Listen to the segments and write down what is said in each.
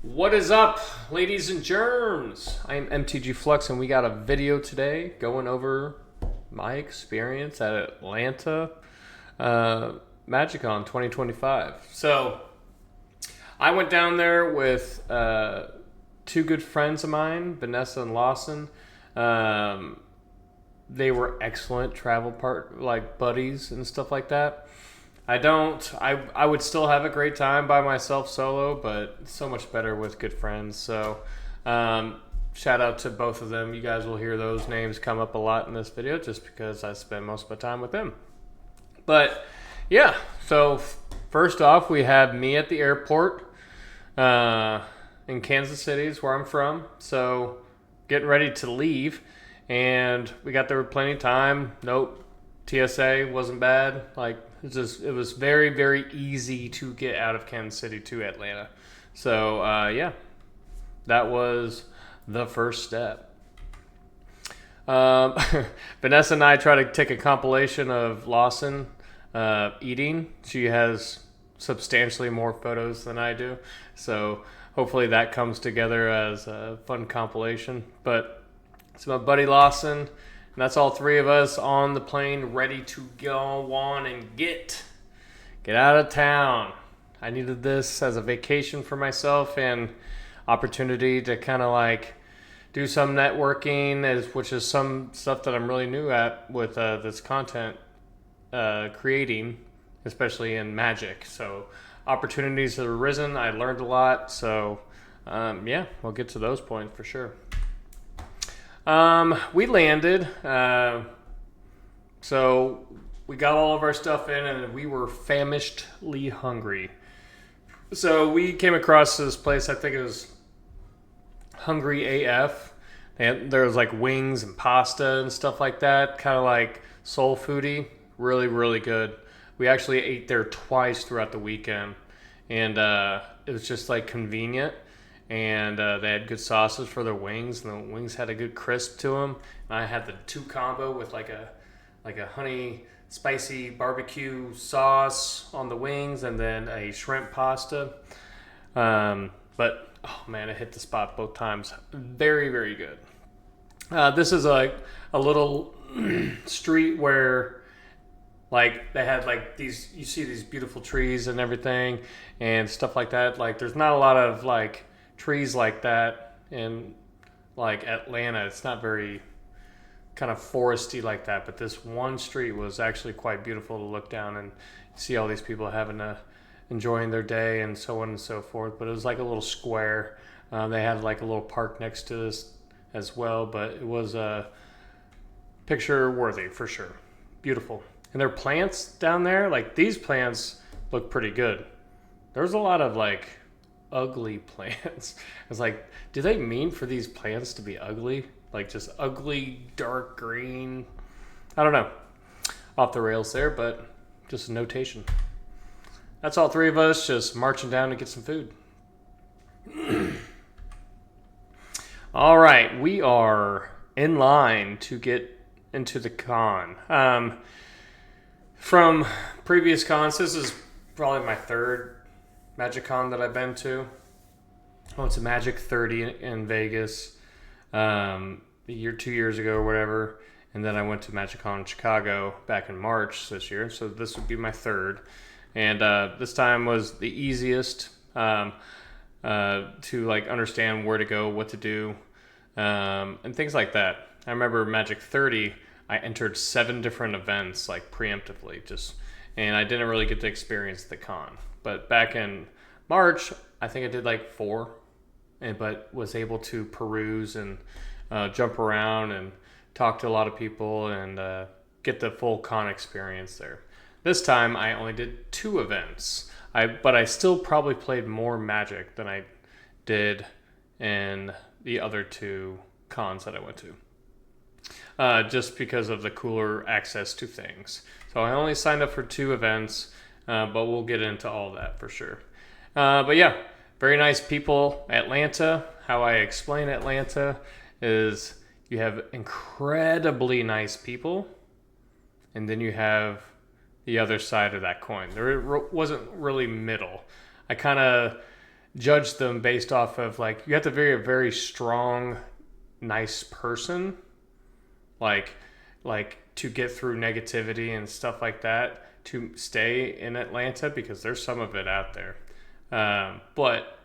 What is up, ladies and germs? I am MTG Flux, and we got a video today going over my experience at Atlanta MagicCon 2025. So, I went down there with two good friends of mine, Vanessa and Lawson. They were excellent travel buddies and stuff like that. I would still have a great time by myself solo, but so much better with good friends. So shout out to both of them. You guys will hear those names come up a lot in this video just because I spend most of my time with them. But yeah, so first off, we have me at the airport in Kansas City is where I'm from. So getting ready to leave, and we got there with plenty of time. Nope, TSA wasn't bad. It was very, very easy to get out of Kansas City to Atlanta. So, yeah, that was the first step. Vanessa and I try to take a compilation of Lawson eating. She has substantially more photos than I do. So, hopefully that comes together as a fun compilation. But it's my buddy Lawson. And that's all three of us on the plane ready to go on and get out of town. I needed this as a vacation for myself and opportunity to kind of do some networking, which is some stuff that I'm really new at with this content creating, especially in Magic. So opportunities have arisen. I learned a lot. So yeah, we'll get to those points for sure. We landed, so we got all of our stuff in, and we were famishedly hungry. So we came across this place, I think it was Hungry AF. There was wings and pasta and stuff like that, kind of like soul foodie, really, really good. We actually ate there twice throughout the weekend, and it was just convenient. And they had good sauces for their wings, and the wings had a good crisp to them. And I had the two combo with like a honey spicy barbecue sauce on the wings, and then a shrimp pasta. But oh man, it hit the spot both times. Very, very good. This is a little street where they had these. You see these beautiful trees and everything, and stuff like that. There's not a lot of trees like that in Atlanta. It's not very kind of foresty like that, but this one street was actually quite beautiful to look down and see all these people enjoying their day and so on and so forth. But it was like a little square. They had a little park next to this as well, but it was picture worthy for sure. Beautiful. And their plants down there, these plants look pretty good. There's a lot of ugly plants. It's do they mean for these plants to be ugly? Just ugly, dark green? I don't know. Off the rails there, but just a notation. That's all three of us just marching down to get some food. All right, we are in line to get into the con. From previous cons, this is probably my third MagicCon that I've been to. I went to Magic 30 in Vegas a year, 2 years ago or whatever. And then I went to MagicCon in Chicago back in March this year. So this would be my third. And this time was the easiest to understand where to go, what to do, and things like that. I remember Magic 30, I entered 7 different events preemptively and I didn't really get to experience the con. But back in March, I think I did 4, but was able to peruse and jump around and talk to a lot of people and get the full con experience there. This time, I only did 2 events, but I still probably played more Magic than I did in the other 2 cons that I went to. Just because of the cooler access to things. So I only signed up for 2 events, but we'll get into all that for sure. But yeah, very nice people. Atlanta, how I explain Atlanta is you have incredibly nice people, and then you have the other side of that coin. There wasn't really middle. I kind of judge them based off of like you have to be a very strong, nice person, like to get through negativity and stuff like that to stay in Atlanta because there's some of it out there. But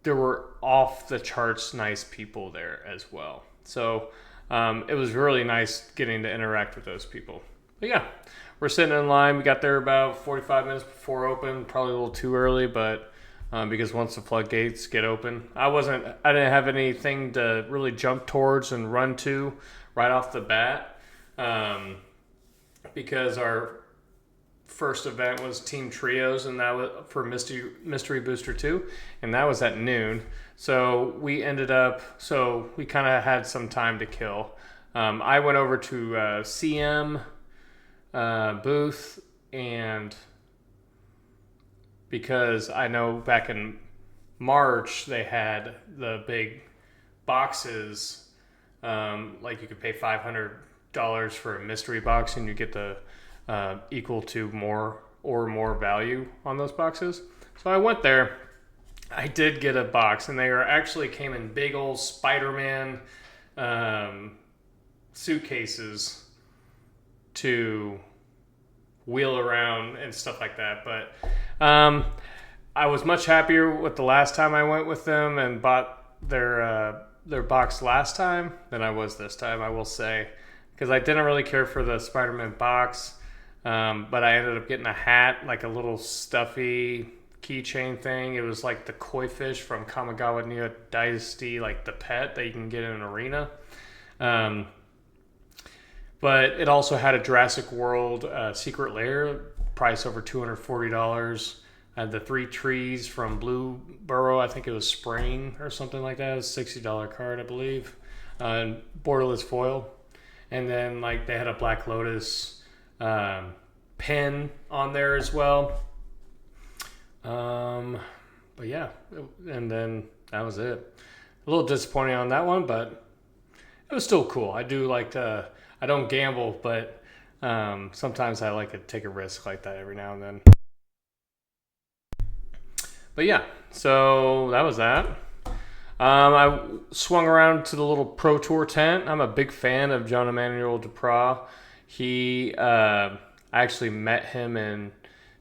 there were off the charts nice people there as well. So it was really nice getting to interact with those people. But yeah, we're sitting in line. We got there about 45 minutes before open, probably a little too early, but because once the floodgates get open, I didn't have anything to really jump towards and run to right off the bat, because our first event was Team Trios, and that was for Mystery Booster 2, and that was at noon. So we kind of had some time to kill. I went over to CM booth, and because I know back in March they had the big boxes, like you could pay $500 for a mystery box and you get the equal to more value on those boxes. So I went there. I did get a box, and they actually came in big old Spider-Man suitcases to wheel around and stuff like that. But I was much happier with the last time I went with them and bought their box last time than I was this time, I will say, because I didn't really care for the Spider-Man box. But I ended up getting a hat, like a little stuffy keychain thing. It was like the koi fish from Kamigawa Neo Dynasty, like the pet that you can get in an arena. But it also had a Jurassic World secret lair, price over $240. I had the 3 trees from Blue Burrow. I think it was Spring or something like that. It was a $60 card, I believe. Borderless foil. And then like they had a Black Lotus pen on there as well. But yeah, and then that was it. A little disappointing on that one, but it was still cool. I do like to, I don't gamble, but sometimes I like to take a risk like that every now and then. But yeah, so that was that. I swung around to the little Pro Tour tent. I'm a big fan of John Emmanuel Duprat. I actually met him in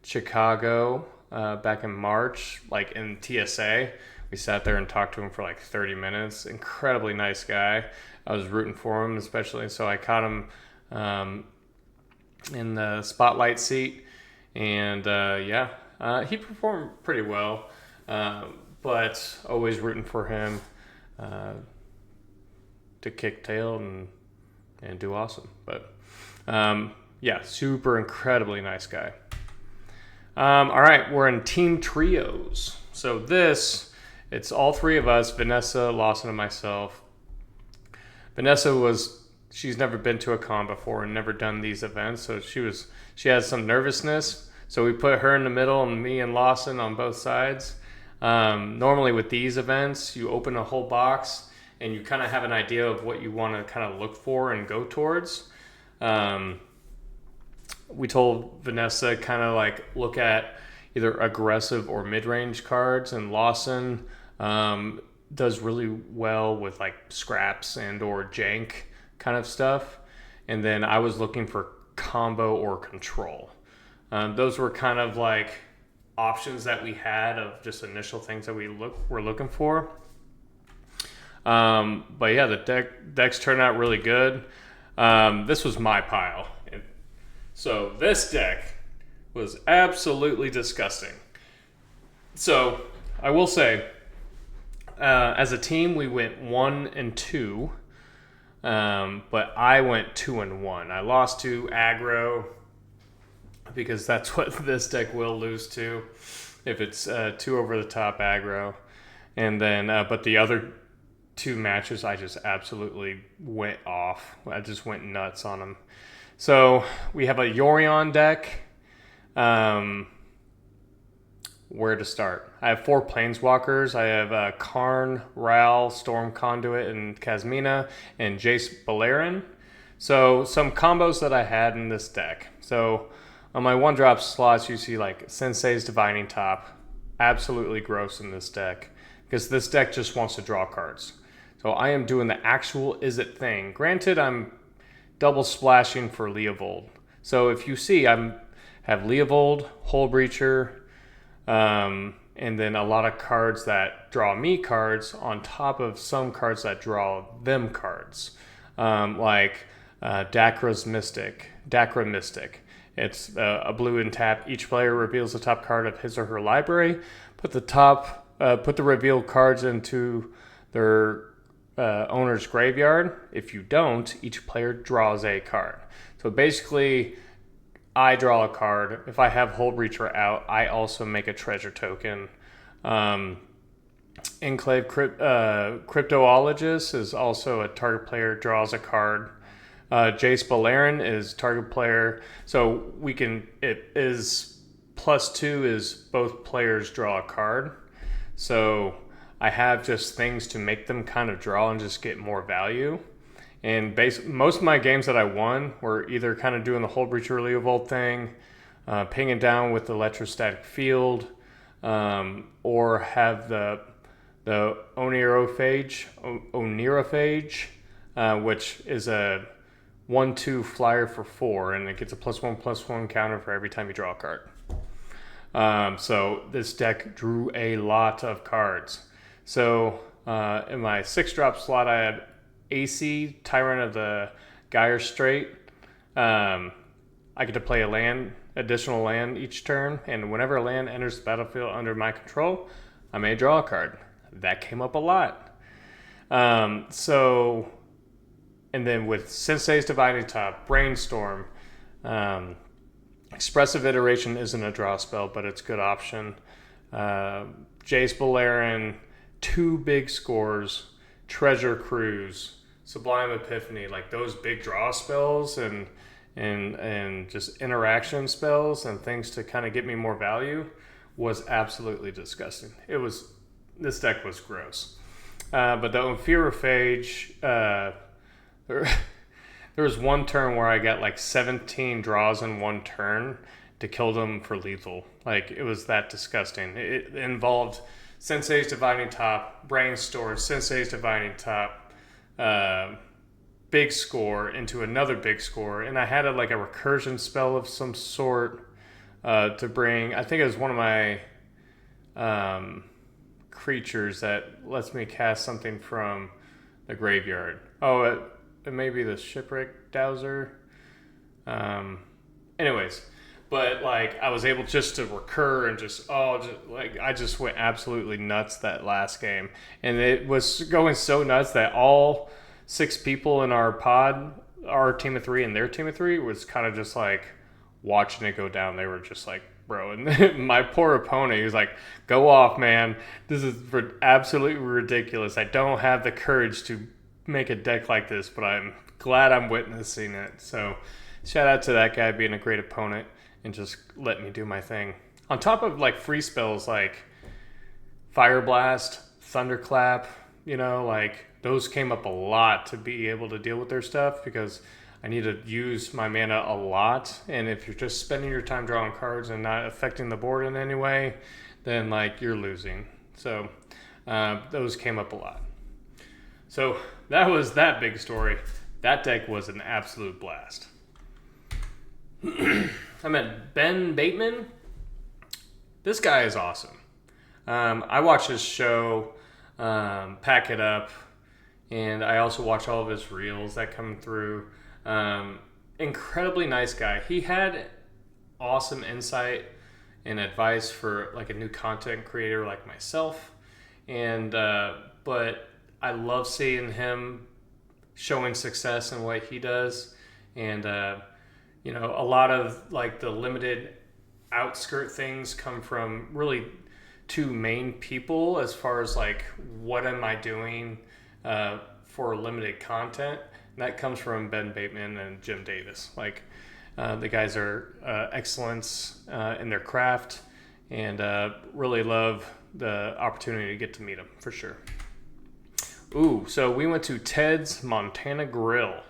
Chicago back in March, like in TSA. We sat there and talked to him for like 30 minutes. Incredibly nice guy. I was rooting for him, especially. So I caught him in the spotlight seat. And he performed pretty well. But always rooting for him to kick tail and do awesome. But super incredibly nice guy. All right, we're in Team Trios. So it's all 3 of us, Vanessa, Lawson, and myself. Vanessa she's never been to a con before and never done these events, so she has some nervousness. So we put her in the middle and me and Lawson on both sides. Normally with these events, you open a whole box and you kind of have an idea of what you want to kind of look for and go towards. We told Vanessa kind of like look at either aggressive or mid-range cards, and Lawson does really well with like scraps and or jank kind of stuff. And then I was looking for combo or control. Those were kind of like options that we had of just initial things that were looking for. But yeah, the decks turned out really good. This was my pile. So this deck was absolutely disgusting. So I will say, as a team, we went 1-2, but I went 2-1. I lost to aggro because that's what this deck will lose to if it's 2 over the top aggro. And then, but the other 2 matches, I just absolutely went off. I just went nuts on them. So we have a Yorion deck. Where to start? I have 4 Planeswalkers. I have Karn, Ral, Storm Conduit, and Kazmina, and Jace Beleren. So some combos that I had in this deck. So on my 1-drop slots, you see like Sensei's Divining Top, absolutely gross in this deck because this deck just wants to draw cards. So I am doing the actual Izzet thing. Granted, I'm double splashing for Leovold. So if you see, I have Leovold, Hull Breacher, and then a lot of cards that draw me cards on top of some cards that draw them cards, like Dacra Mystic. It's a blue and tap. Each player reveals the top card of his or her library. Put the revealed cards into their owner's graveyard. If you don't, each player draws a card. So basically, I draw a card. If I have Hull Breacher out, I also make a treasure token. Enclave Cryptologist is also a target player draws a card. Jace Beleren is target player. So it is +2 is both players draw a card. So I have just things to make them kind of draw and just get more value. And most of my games that I won were either kind of doing the Hull Breacher Leovold thing, pinging down with the Electrostatic Field, or have the Oneirophage, which is a 1/2 flyer for 4, and it gets a +1/+1 counter for every time you draw a card. So this deck drew a lot of cards. So in my 6-drop slot, I had AC, Tyrant of the Gyre Strait. I get to play additional land each turn, and whenever a land enters the battlefield under my control, I may draw a card. That came up a lot. And then with Sensei's Dividing Top, Brainstorm, Expressive Iteration isn't a draw spell, but it's a good option. Jace Beleren, 2 big scores, Treasure Cruise, Sublime Epiphany, like those big draw spells and just interaction spells and things to kind of get me more value was absolutely disgusting. This deck was gross. But the Oneirophage, there was one turn where I got like 17 draws in one turn to kill them for lethal. Like, it was that disgusting. It involved Sensei's Dividing Top, Brainstorm, Sensei's Dividing Top, big score into another big score, and I had a recursion spell of some sort to bring. I think it was one of my creatures that lets me cast something from the graveyard. Oh, it may be the Shipwreck Dowser. Anyways, but I was able just to recur and I just went absolutely nuts that last game, and it was going so nuts that all 6 people in our pod, our team of 3 and their team of 3, was kind of just watching it go down. They were just bro, and my poor opponent, he was like, "Go off, man. This is absolutely ridiculous. I don't have the courage to make a deck like this, but I'm glad I'm witnessing it." So shout out to that guy being a great opponent and just let me do my thing. On top of free spells like Fire Blast, Thunderclap, those came up a lot to be able to deal with their stuff because I need to use my mana a lot. And if you're just spending your time drawing cards and not affecting the board in any way, then you're losing. So those came up a lot. So that was that big story. That deck was an absolute blast. I met Ben Bateman. This guy is awesome. I watch his show, Pack It Up, and I also watch all of his reels that come through. Incredibly nice guy. He had awesome insight and advice for a new content creator like myself, and but I love seeing him showing success in what he does, and a lot of the limited outskirt things come from really 2 main people as far as what am I doing for limited content. And that comes from Ben Bateman and Jim Davis. The guys are excellence in their craft, and really love the opportunity to get to meet them for sure. Ooh, so we went to Ted's Montana Grill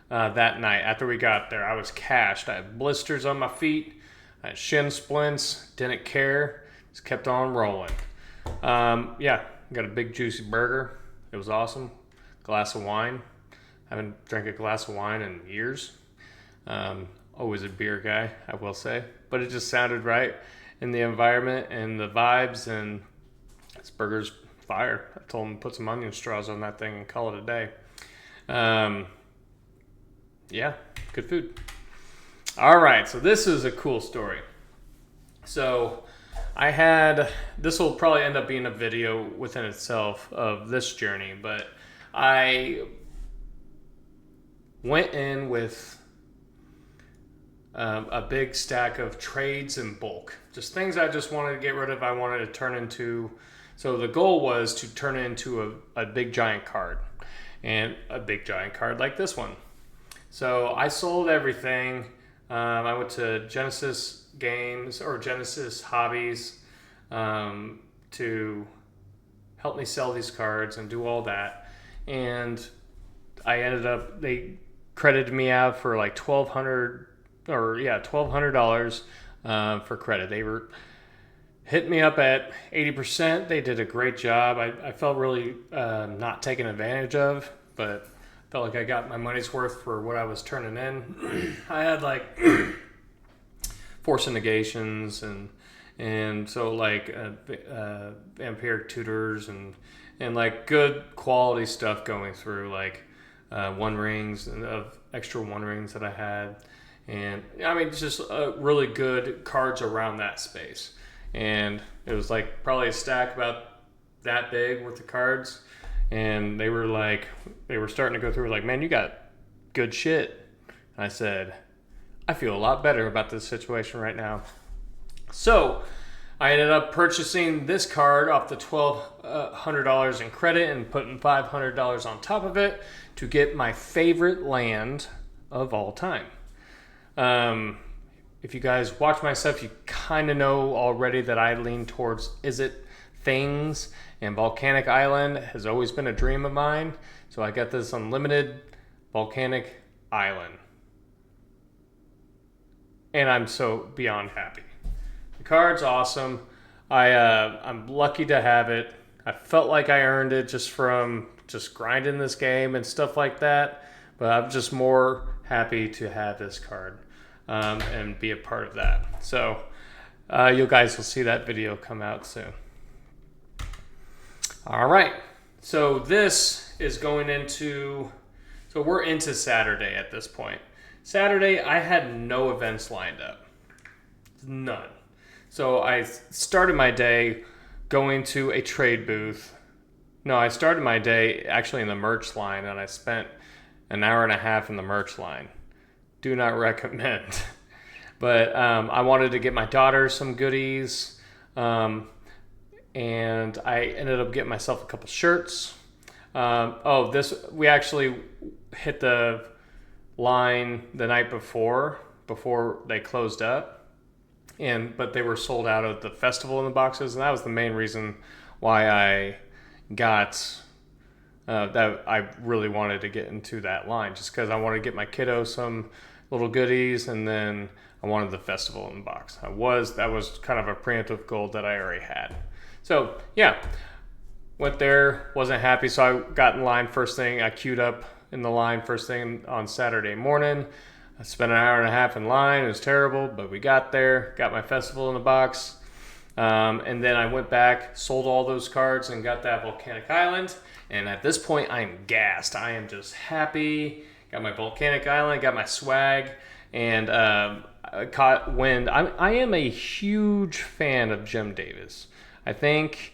that night. After we got there, I was cashed. I had blisters on my feet, I had shin splints, didn't care. just kept on rolling. Yeah, got a big juicy burger. It was awesome. Glass of wine. I haven't drank a glass of wine in years. Always a beer guy, I will say. But it just sounded right in the environment and the vibes, and this burger's fire. I told him to put some onion straws on that thing and call it a day. Yeah, good food. All right, so this is a cool story. So this will probably end up being a video within itself of this journey, but I went in with a big stack of trades in bulk, just things I just wanted to get rid of. I wanted to turn into, so the goal was to turn it into a big giant card, and a big giant card like this one. So I sold everything. I went to Genesis Games or Genesis Hobbies to help me sell these cards and do all that, and I ended up, they credited me out for like $1,200 for credit. They were hit me up at 80%. They did a great job. I felt really not taken advantage of, but felt like I got my money's worth for what I was turning in. I had like force negations and so like vampiric tutors and like good quality stuff going through, like one rings of extra one rings that I had. And I mean, just really good cards around that space. And it was like probably a stack about that big worth of cards. And they were starting to go through like, man, you got good shit. And I said, I feel a lot better about this situation right now. So I ended up purchasing this card off the $1,200 in credit and putting $500 on top of it to get my favorite land of all time. If you guys watch my stuff, you kind of know already that I lean towards Izzet things, and Volcanic Island has always been a dream of mine. So I got this unlimited Volcanic Island, and I'm so beyond happy. The card's awesome. I'm lucky to have it. I felt like I earned it just from just grinding this game and stuff like that, but I'm just more happy to have this card and be a part of that. So you guys will see that video come out soon. All right, so this is going into, so we're into Saturday at this point. Saturday, I had no events lined up. None. So I started my day going to a trade booth. No, I started my day actually in the merch line, and I spent an hour and a half in the merch line. Do not recommend. But I wanted to get my daughter some goodies. And I ended up getting myself a couple shirts. We actually hit the line the night before they closed up, but they were sold out of the festival in the boxes, and that was the main reason why I got that I really wanted to get into that line, just because I wanted to get my kiddo some little goodies, and then I wanted the festival in the box. That was kind of a preemptive goal that I already had. So yeah, went there, wasn't happy, so I got in line first thing. I queued up in the line first thing on Saturday morning. I spent an hour and a half in line. It was terrible, but we got there, got my festival in the box, and then I went back, sold all those cards, and got that Volcanic Island. And at this point, I am gassed. I am just happy. Got my Volcanic Island, got my swag, and I caught wind. I am a huge fan of Jim Davis. I think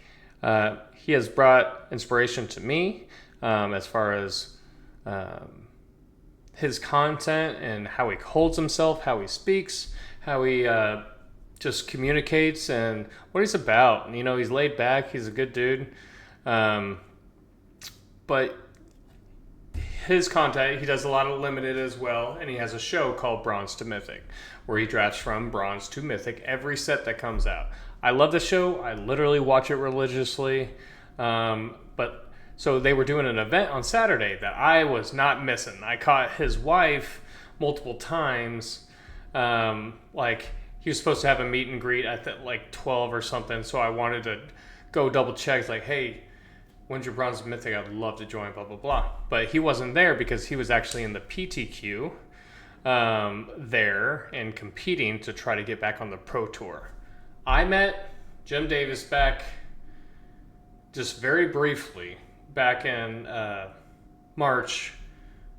he has brought inspiration to me as far as his content and how he holds himself, how he speaks, how he just communicates, and what he's about. You know, he's laid back. He's a good dude. But his content, he does a lot of limited as well, and he has a show called Bronze to Mythic, where he drafts from Bronze to Mythic every set that comes out. I love the show. I literally watch it religiously. But so they were doing an event on Saturday that I was not missing. I caught his wife multiple times. Like he was supposed to have a meet and greet at like 12 or something. So I wanted to go double check. It's like, hey, when's your bronze mythic? I'd love to join, blah, blah, blah. But he wasn't there because he was actually in the PTQ there and competing to try to get back on the Pro Tour. I met Jim Davis back just very briefly back in March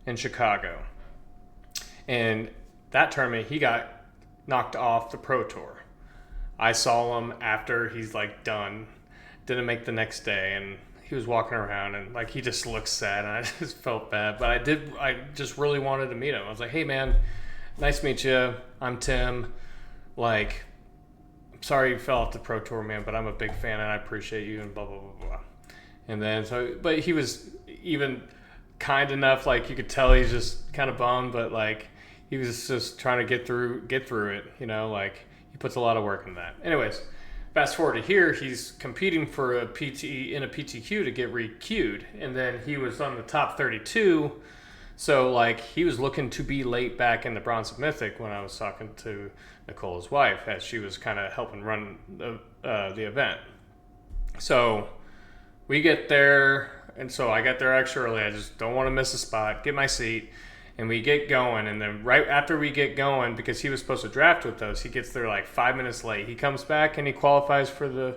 in Chicago. And that tournament, he got knocked off the Pro Tour. I saw him after he's like done, didn't make the next day, and he was walking around and like he just looked sad, and I just felt bad. But I just really wanted to meet him. I was like, hey man, nice to meet you. I'm Tim. Like, I'm sorry you fell off the Pro Tour, man, but I'm a big fan and I appreciate you and blah blah blah blah. And then but he was even kind enough, like you could tell he's just kind of bummed, but like he was just trying to get through it, you know, like he puts a lot of work in that. Anyways, fast forward to here, he's competing for a PTQ to get re-queued, and then he was on the top 32, so like he was looking to be late back in the Bronze Mythic when I was talking to Nicole, his wife, as she was kind of helping run the event. So we get there, and so I got there extra early. I just don't want to miss a spot, get my seat, and we get going. And then right after we get going, because he was supposed to draft with us, he gets there like 5 minutes late. He comes back and he qualifies for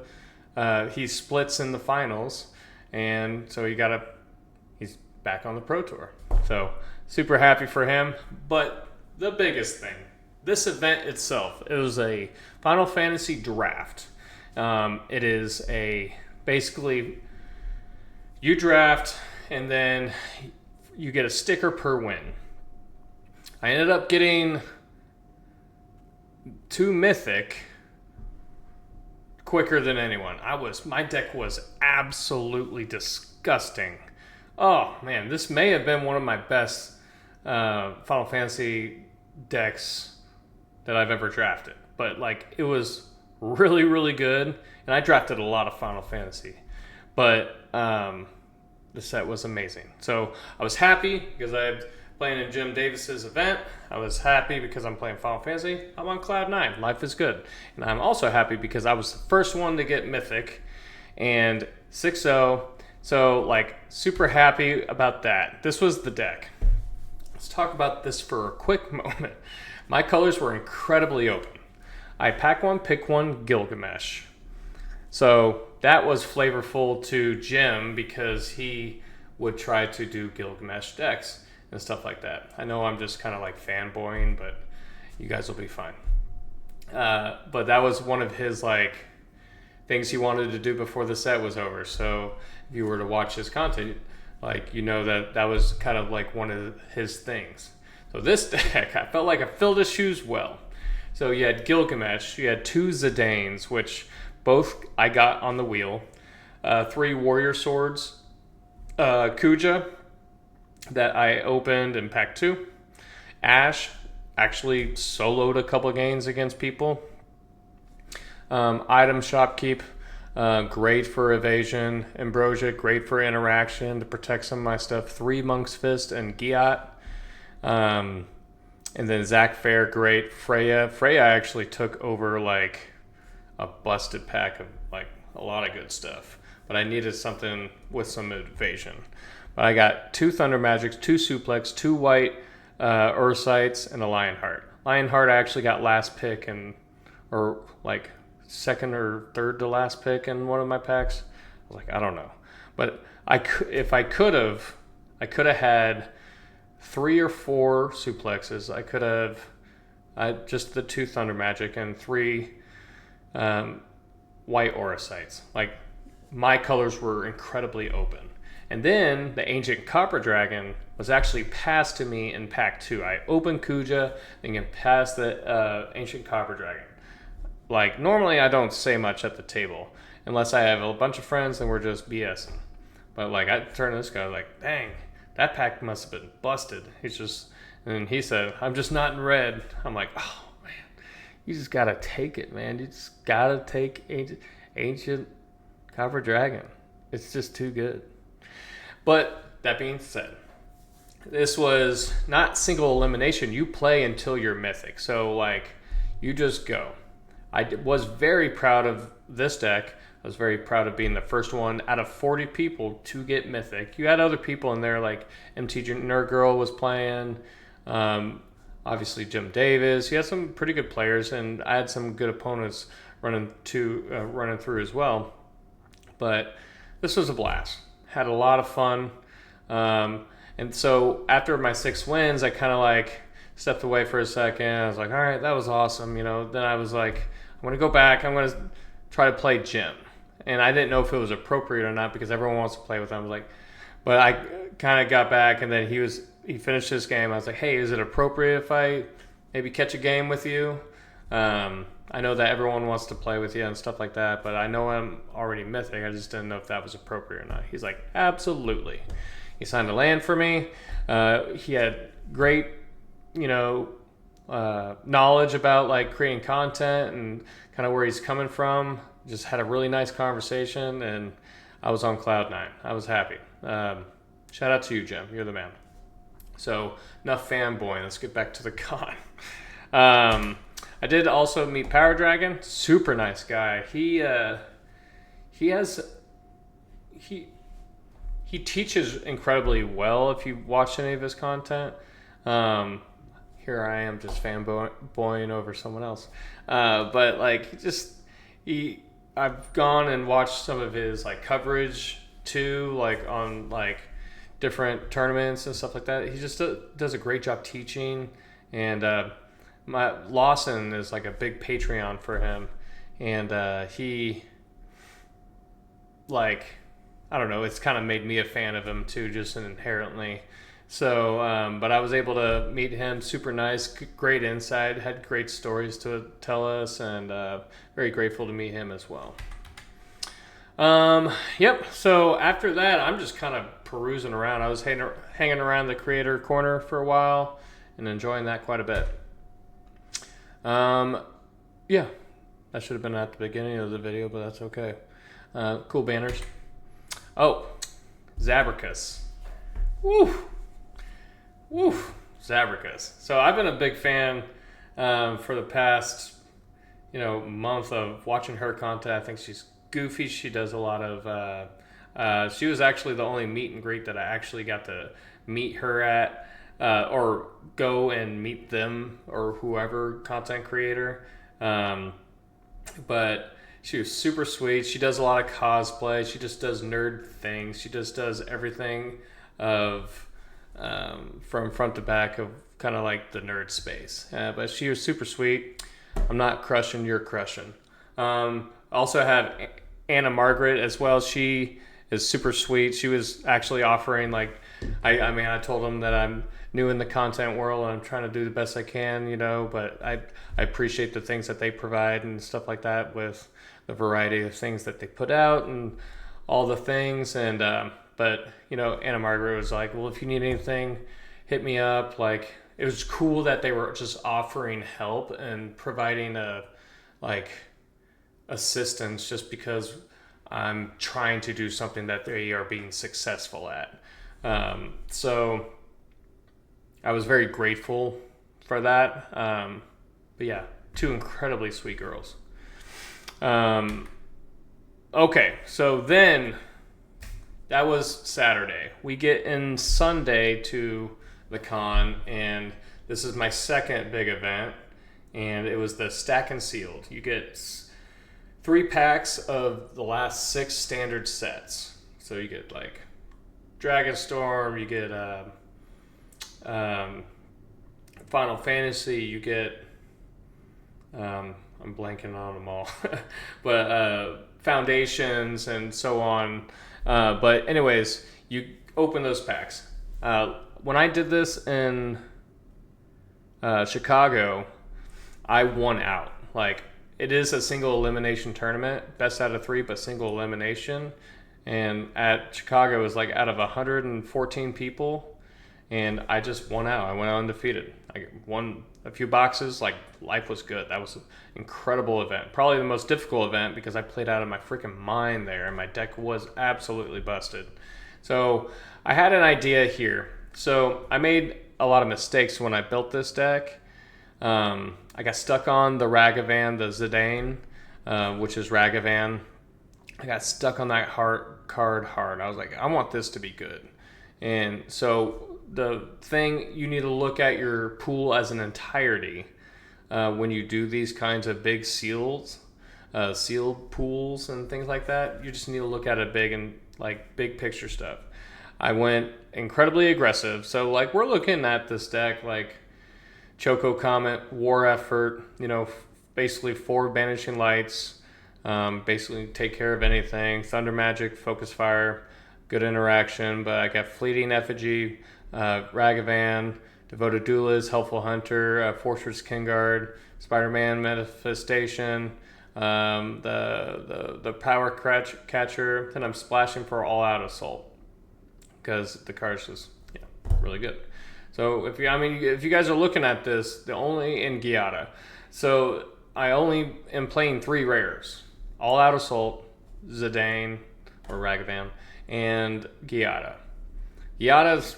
he splits in the finals. And so he's back on the Pro Tour. So super happy for him. But the biggest thing, this event itself, it was a Final Fantasy draft. It is basically you draft and then you get a sticker per win. I ended up getting 2 mythic quicker than anyone. My deck was absolutely disgusting. Oh man, this may have been one of my best Final Fantasy decks that I've ever drafted. But like it was really, really good. And I drafted a lot of Final Fantasy. But the set was amazing. So I was happy because I'm playing in Jim Davis's event. I was happy because I'm playing Final Fantasy. I'm on cloud 9. Life is good. And I'm also happy because I was the first one to get Mythic and 6-0. So like super happy about that. This was the deck. Let's talk about this for a quick moment. My colors were incredibly open. I pack one, pick one, Gilgamesh. So that was flavorful to Jim because he would try to do Gilgamesh decks and stuff like that. I know I'm just kind of like fanboying, but you guys will be fine. But that was one of his like things he wanted to do before the set was over. So if you were to watch his content, like you know that was kind of like one of his things. So this deck, I felt like I filled his shoes well. So you had Gilgamesh, you had 2 Zidanes, which both I got on the wheel, 3 Warrior Swords, Kuja that I opened in pack 2, Ash actually soloed a couple games against people, Item Shopkeep, great for evasion, Ambrosia, great for interaction to protect some of my stuff, 3 Monk's Fist and Giat, and then Zac Fair, great. Freya actually took over like a busted pack of like a lot of good stuff, but I needed something with some evasion. But I got 2 Thunder Magics, 2 Suplex, 2 white Ursites, and a Lionheart. Lionheart I actually got last pick or like second or third to last pick in one of my packs. I was like, I don't know, but if I could have had 3 or 4 Suplexes. I could have just the 2 Thunder Magic and 3 white Aurasites. Like my colors were incredibly open. And then the Ancient Copper Dragon was actually passed to me in pack 2. I opened Kuja and then passed the Ancient Copper Dragon. Like normally I don't say much at the table unless I have a bunch of friends and we're just BSing. But like I turned to this guy like, dang, that pack must have been busted. And he said, I'm just not in red. I'm like, oh man, you just gotta take it, man. You just gotta take Ancient Copper Dragon. It's just too good. But that being said, this was not single elimination. You play until you're mythic. So like You just go. Was very proud of this deck. I was very proud of being the first one out of 40 people to get Mythic. You had other people in there, like MT Nerd Girl was playing, obviously Jim Davis. You had some pretty good players, and I had some good opponents running through as well. But this was a blast. Had a lot of fun. And so after my 6 wins, I kind of like stepped away for a second. I was like, all right, that was awesome. Then I was like, I'm going to go back. I'm going to try to play Jim. And I didn't know if it was appropriate or not because everyone wants to play with him. I was like, but I kind of got back, and then he finished his game. I was like, hey, is it appropriate if I maybe catch a game with you? I know that everyone wants to play with you and stuff like that, but I know I'm already Mythic. I just didn't know if that was appropriate or not. He's like, absolutely. He signed a land for me. He had great, knowledge about like creating content and kind of where he's coming from. Just had a really nice conversation, and I was on cloud 9. I was happy. Shout out to you, Jim. You're the man. So enough fanboying. Let's get back to the con. I did also meet Power Dragon. Super nice guy. He teaches incredibly well if you watch any of his content. Here I am just fanboying over someone else. But like I've gone and watched some of his like coverage too, like on like different tournaments and stuff like that. He just does a great job teaching, and my Lawson is like a big Patreon for him, and he like, I don't know, it's kind of made me a fan of him too, just inherently. So, but I was able to meet him. Super nice, great insight, had great stories to tell us, and very grateful to meet him as well. Yep. So after that, I'm just kind of perusing around. I was hanging around the creator corner for a while and enjoying that quite a bit. Yeah, that should have been at the beginning of the video, but that's okay. Cool banners. Oh, Zabricus. Woo, Zabricus. So I've been a big fan for the past, month of watching her content. I think she's goofy. She does a lot of. She was actually the only meet and greet that I actually got to meet her at, or go and meet them or whoever content creator. But she was super sweet. She does a lot of cosplay. She just does nerd things. She just does everything of. From front to back of kind of like the nerd space. But she was super sweet. I'm not crushing, you're crushing. Also have Anna Margaret as well. She is super sweet. She was actually offering I told them that I'm new in the content world and I'm trying to do the best I can, but I appreciate the things that they provide and stuff like that with the variety of things that they put out and all the things. And, but, Anna Margaret was like, well, if you need anything, hit me up. Like, it was cool that they were just offering help and providing assistance just because I'm trying to do something that they are being successful at. So I was very grateful for that. But yeah, 2 incredibly sweet girls. Okay, so then that was Saturday. We get in Sunday to the con, and this is my second big event, and it was the Stack and Sealed. You get 3 packs of the last 6 standard sets. So you get like Dragonstorm, you get Final Fantasy, you get I'm blanking on them all, but Foundations and so on. But anyways, you open those packs. When I did this in Chicago, I won out. Like, it is a single elimination tournament, best out of 3, but single elimination. And at Chicago, it was like out of 114 people, and I just won out. I went undefeated. I won a few boxes. Like, life was good. That was an incredible event. Probably the most difficult event because I played out of my freaking mind there, and my deck was absolutely busted. So I had an idea here. So I made a lot of mistakes when I built this deck. I got stuck on the Ragavan, the Zidane, which is Ragavan. I got stuck on that card hard. I was like, I want this to be good. And so the thing, you need to look at your pool as an entirety when you do these kinds of big sealed pools and things like that. You just need to look at it big picture stuff. I went incredibly aggressive. So like we're looking at this deck like Choco Comet, War Effort, basically 4 Banishing Lights, basically take care of anything. Thunder Magic, Focus Fire, good interaction, but I got Fleeting Effigy, Ragavan, Devoted Duelist, Helpful Hunter, Fortress Kingguard, Spider-Man Manifestation, the Power Catcher. Then I'm splashing for All Out Assault because the card's just really good. So if you guys are looking at this, the only in Giada, so I only am playing 3 rares: All Out Assault, Zidane or Ragavan, and Giada. Giada's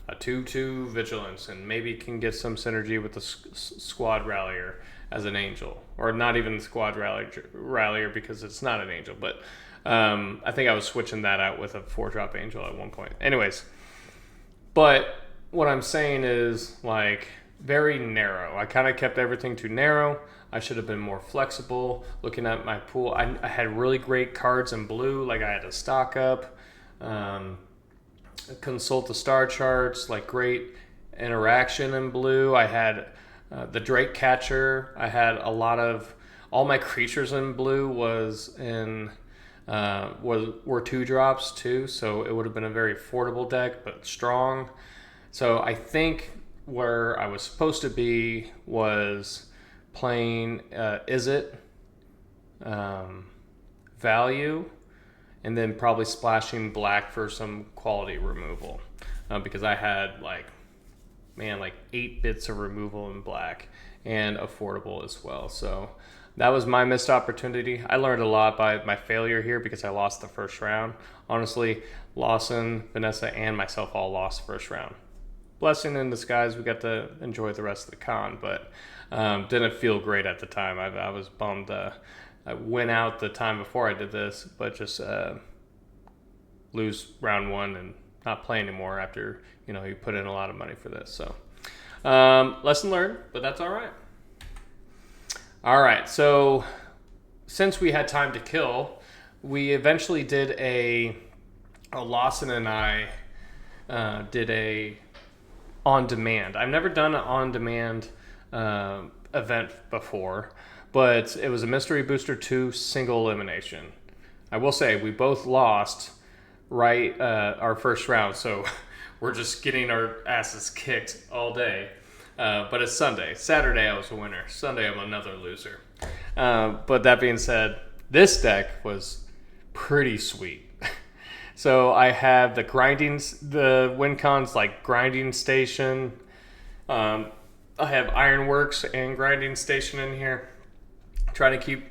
a 2/2 Vigilance and maybe can get some synergy with the Squad Rallier as an angel, or not even the Squad Rallier because it's not an angel, but I think I was switching that out with a 4-drop angel at one point. Anyways, but what I'm saying is like very narrow. I kind of kept everything too narrow. I should have been more flexible. Looking at my pool, I had really great cards in blue. Like I had to stock up, consult the star charts, like great interaction in blue. I had the Drake Catcher. I had all my creatures in blue was in were 2-drops too. So it would have been a very affordable deck, but strong. So I think where I was supposed to be was playing Izzet, Value, and then probably splashing black for some quality removal because I had like 8 bits of removal in black and affordable as well. So that was my missed opportunity. I learned a lot by my failure here because I lost the first round. Honestly, Lawson, Vanessa, and myself all lost first round. Blessing in disguise, we got to enjoy the rest of the con, but didn't feel great at the time. I was bummed. I went out the time before I did this, but just lose round 1 and not play anymore after you put in a lot of money for this. So lesson learned, but that's all right. All right, so since we had time to kill, we eventually did Lawson and I did a on-demand. I've never done an on-demand event before, but it was a Mystery Booster 2 single elimination. I will say we both lost our first round, so we're just getting our asses kicked all day. But it's Sunday. Saturday I was a winner. Sunday I'm another loser. But that being said, this deck was pretty sweet. So I have the WinCon's like grinding station. I have Ironworks and grinding station in here. Trying to keep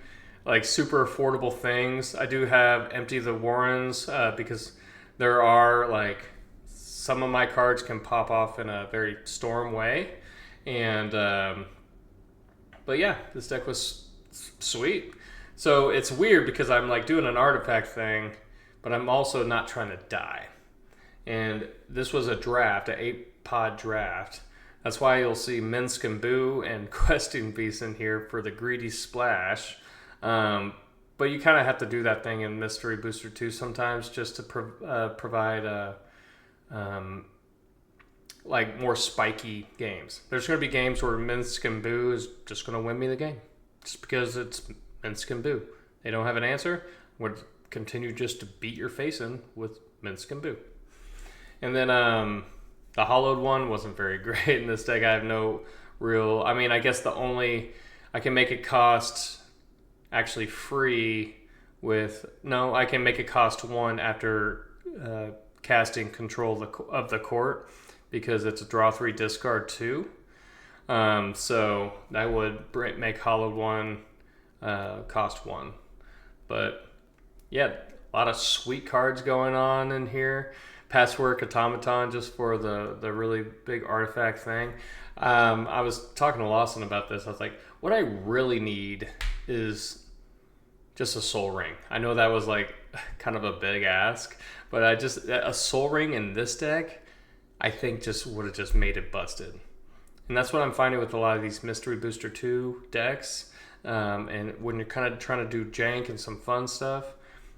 like super affordable things. I do have Empty the Warrens because there are like some of my cards can pop off in a very storm way. And but yeah, this deck was sweet. So it's weird because I'm like doing an artifact thing, but I'm also not trying to die. And this was a draft, an 8-pod draft. That's why you'll see Minsk and Boo and Questing Beast in here for the greedy splash. But you kind of have to do that thing in Mystery Booster 2 sometimes just to provide like more spiky games. There's going to be games where Minsk and Boo is just going to win me the game. Just because it's Minsk and Boo. They don't have an answer. Would continue just to beat your face in with Minsk and Boo. And then the hollowed one wasn't very great in this deck. I have no real... I guess I can make it cost actually free with... No, I can make it cost 1 after casting Control of the Court because it's a draw 3, discard 2. So that would make hollowed one cost 1. But yeah, a lot of sweet cards going on in here. Patchwork Automaton just for the really big artifact thing. I was talking to Lawson about this. I was like, what I really need is just a Sol Ring. I know that was like kind of a big ask, but a Sol Ring in this deck, I think just would have just made it busted. And that's what I'm finding with a lot of these Mystery Booster 2 decks. And when you're kind of trying to do jank and some fun stuff,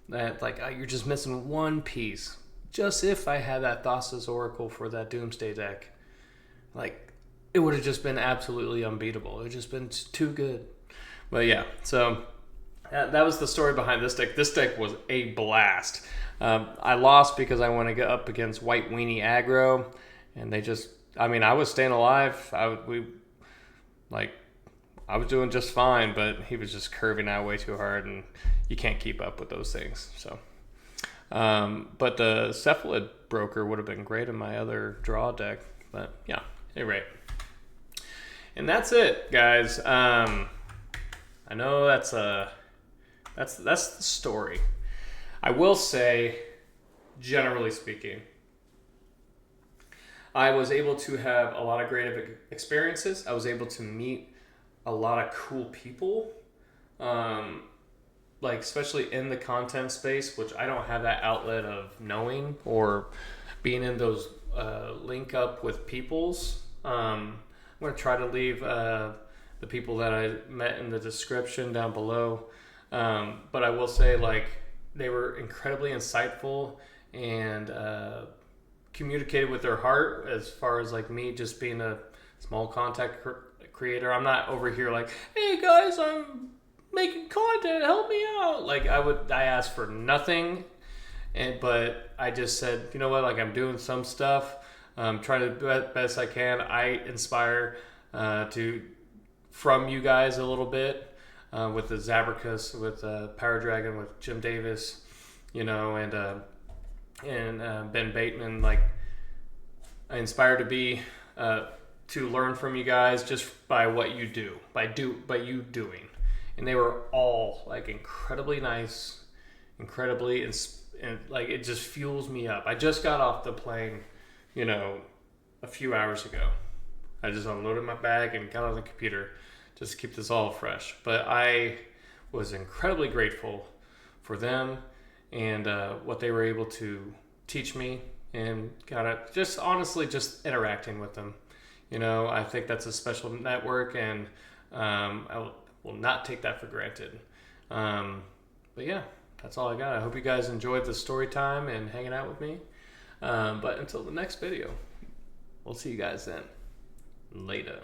that like you're just missing one piece. Just if I had that Thassa's Oracle for that Doomsday deck, like it would have just been absolutely unbeatable. It would just been too good. But yeah, so that was the story behind this deck. This deck was a blast. I lost because I went to go up against White Weenie aggro, and they just, I mean, I was staying alive. I was doing just fine, but he was just curving out way too hard, and you can't keep up with those things. So, but the Cephalid Broker would have been great in my other draw deck. But yeah, anyway, and that's it, guys. I know that's the story. I will say, generally speaking, I was able to have a lot of great experiences. I was able to meet a lot of cool people, like especially in the content space, which I don't have that outlet of knowing or being in those link up with peoples. I'm going to try to leave the people that I met in the description down below. But I will say, like, they were incredibly insightful and communicated with their heart, as far as like me just being a small content creator. I'm not over here like, hey guys, I'm making content, help me out. Like I asked for nothing, but I just said, you know what, like I'm doing some stuff, trying to do the best I can. I inspire from you guys a little bit. With the Zabricus, with Power Dragon, with Jim Davis, you know, and Ben Bateman. Like, I inspire to be to learn from you guys just by what you do, by you doing. And they were all like incredibly nice, incredibly, and like it just fuels me up. I just got off the plane, you know, a few hours ago. I just unloaded my bag and got on the computer just to keep this all fresh. But I was incredibly grateful for them and what they were able to teach me, and just honestly just interacting with them. You know, I think that's a special network, and I will not take that for granted. But yeah, that's all I got. I hope you guys enjoyed the story time and hanging out with me. But until the next video, we'll see you guys then. Later.